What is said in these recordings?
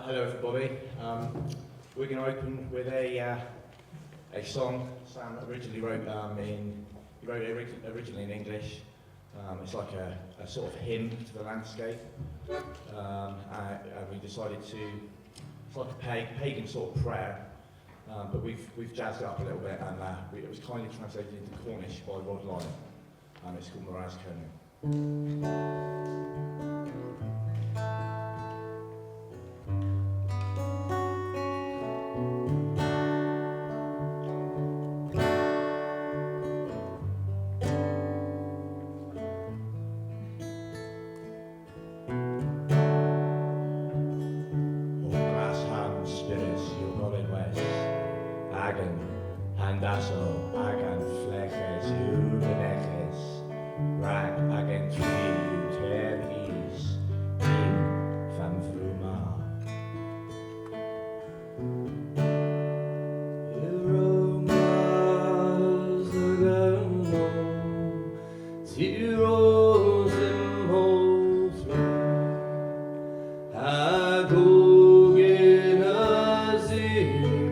Hello everybody. We're going to open with a song Sam originally wrote originally in English. It's like a sort of hymn to the landscape. And we decided to, it's like a pagan sort of prayer, but we've jazzed it up a little bit, and it was kindly translated into Cornish by Rod Lyon. It's called Moraz Conan. Handaso, agan fleches, hugeneches, rag agan tri, ter is, im van fruma. Iromas agano, tiros imholtre, agogena ziva.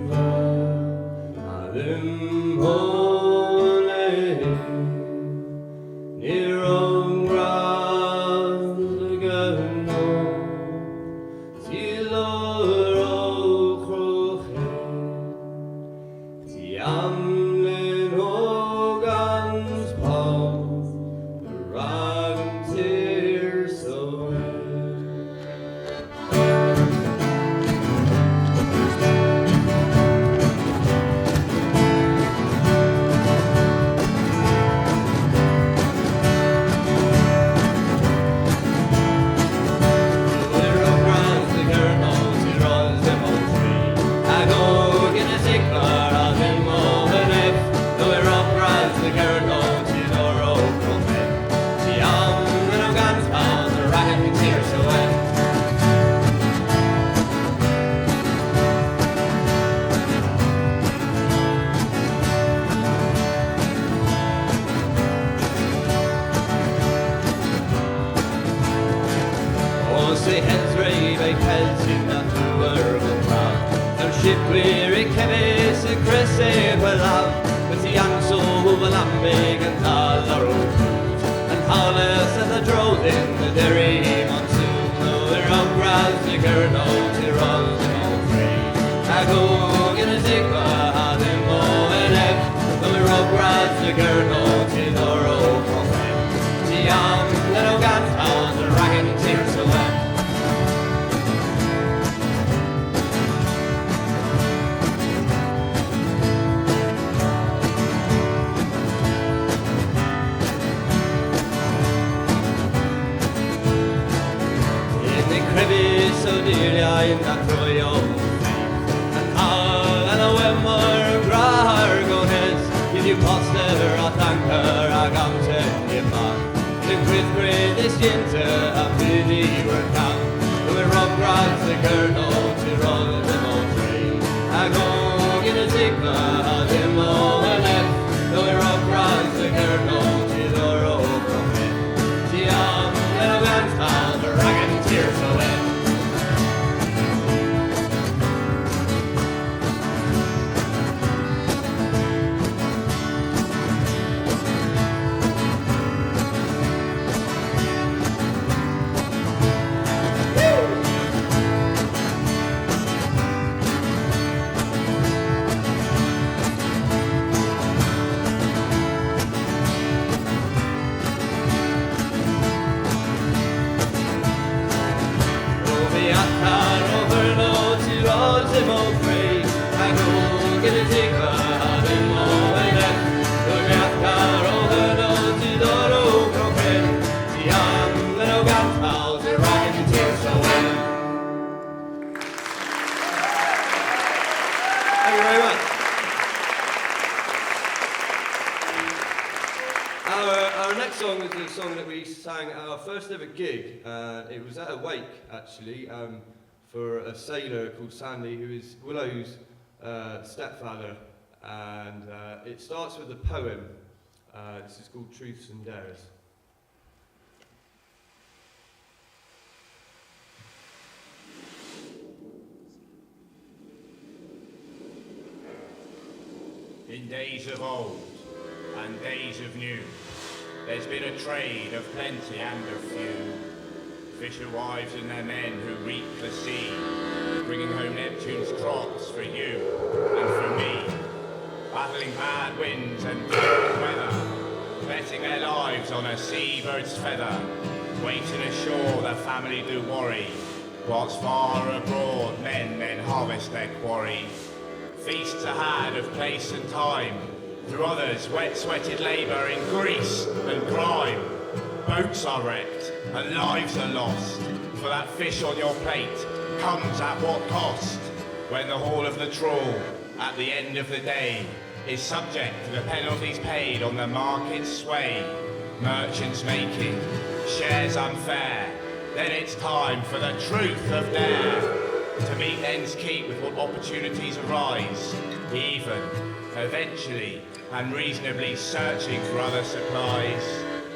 Our next song is a song that we sang at our first ever gig. It was at a wake, actually, for a sailor called Sandy, who is Willow's stepfather. And It starts with a poem. This is called Truths and Dares. In days of old and days of new, there's been a trade of plenty and of few. Fisher wives and their men who reap the sea, bringing home Neptune's crops for you and for me. Battling bad winds and cold weather, betting their lives on a seabird's feather. Waiting ashore the family do worry, whilst far abroad men then harvest their quarry. Feasts are had of place and time, through others wet-sweated labour in grease and grime. Boats are wrecked and lives are lost, for that fish on your plate comes at what cost? When the haul of the trawl, at the end of the day, is subject to the penalties paid on the market's sway. Merchants making shares unfair, then it's time for the truth of dare. To meet ends keep with what opportunities arise, even, eventually, and reasonably searching for other supplies.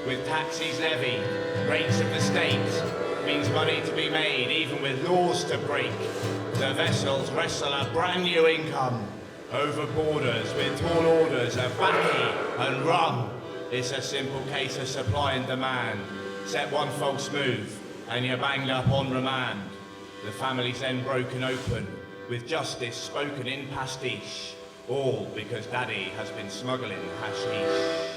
With taxes levied, rates of the state, means money to be made even with laws to break. The vessels wrestle a brand new income over borders with tall orders of baccy and rum. It's a simple case of supply and demand. Set one false move and you're banged up on remand. The family's then broken open, with justice spoken in pastiche, all because Daddy has been smuggling hashish.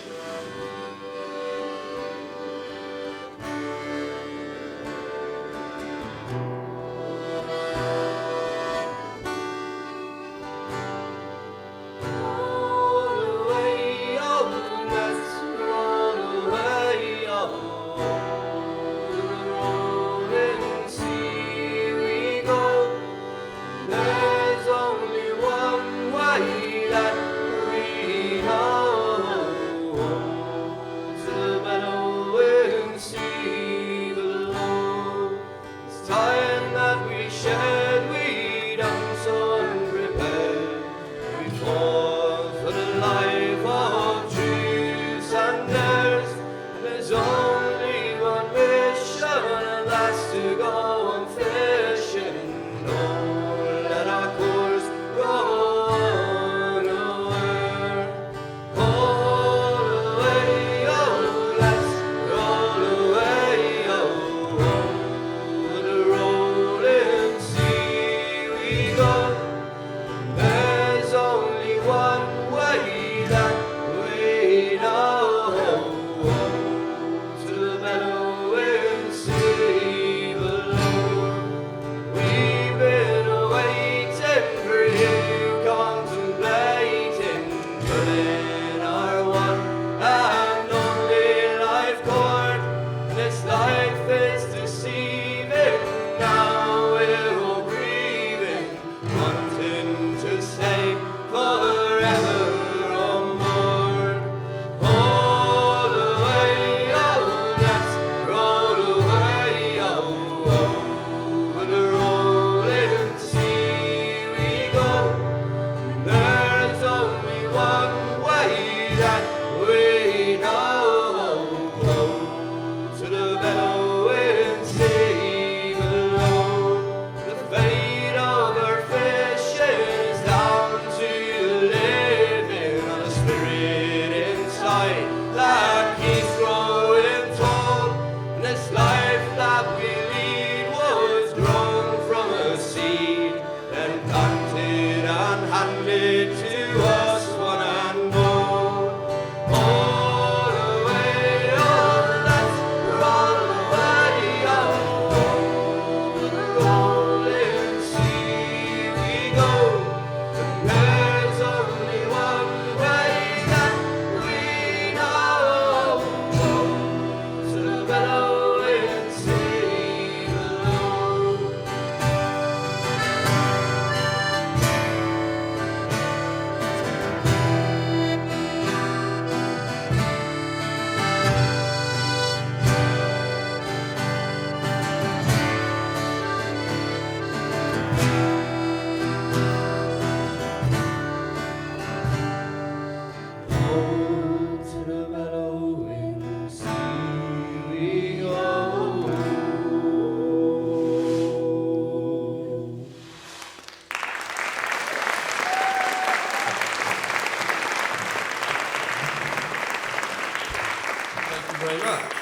very much.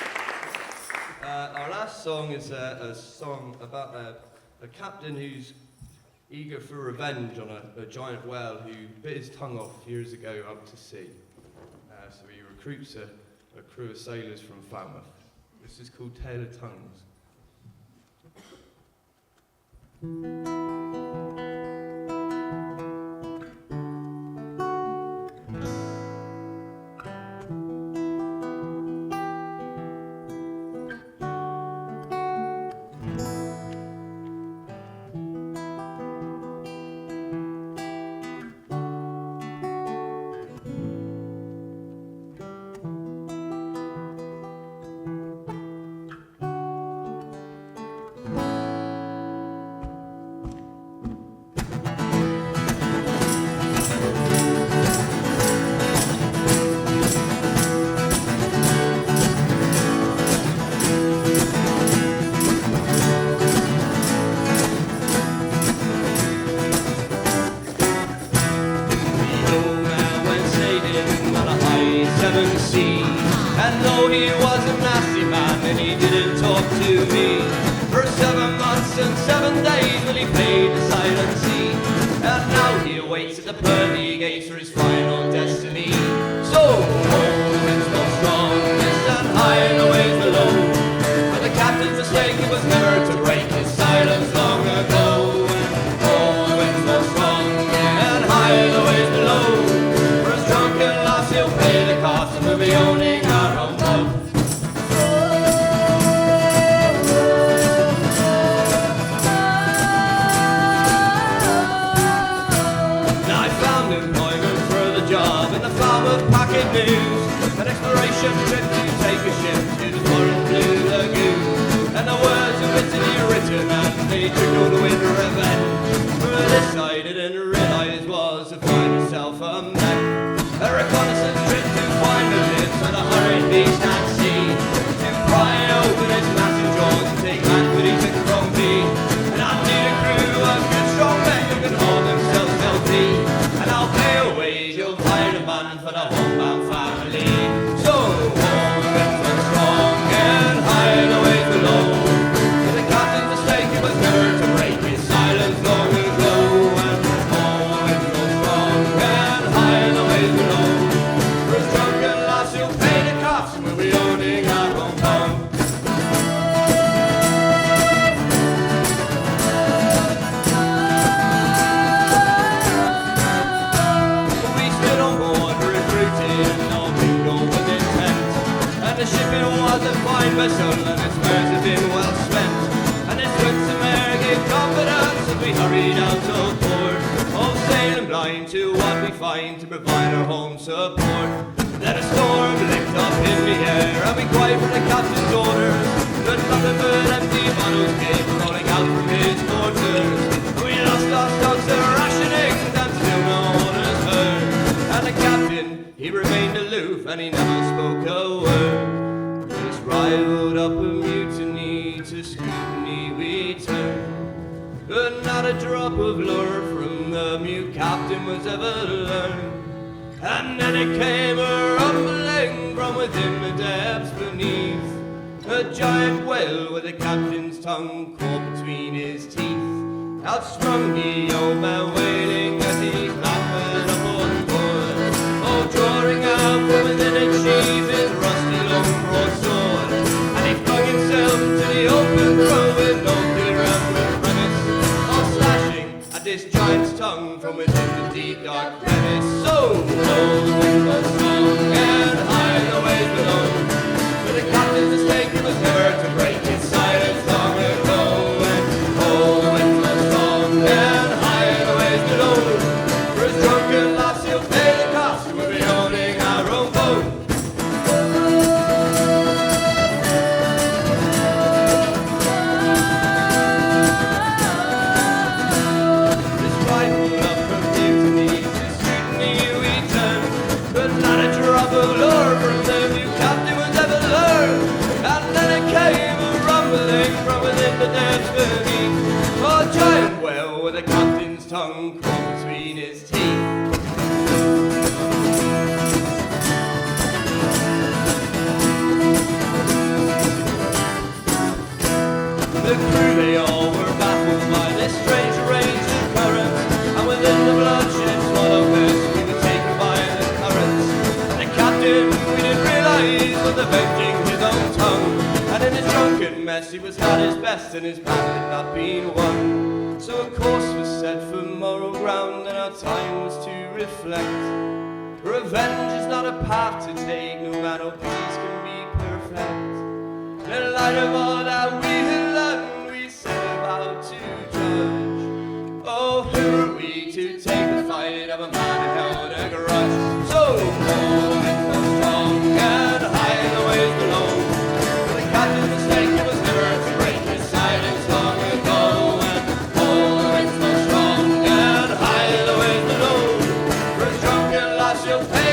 Our last song is a song about a captain who's eager for revenge on a giant whale who bit his tongue off years ago out to sea. So he recruits a crew of sailors from Falmouth. This is called Tale of Tongues. was avenging his own tongue. And in his drunken mess he was at his best, and his plan had not been won. So a course was set for moral ground, and our time was to reflect. Revenge is not a path to take, no man or beast can be perfect. In light of all that we had learned, we set about to judge. Oh, who are we to take the fight of a man who held a grudge? So bold and so strong and high in the waves below. The captain's mistake was never to break his silence long ago. And bold and so strong and high in the waves below. For a drunken lass you'll pay.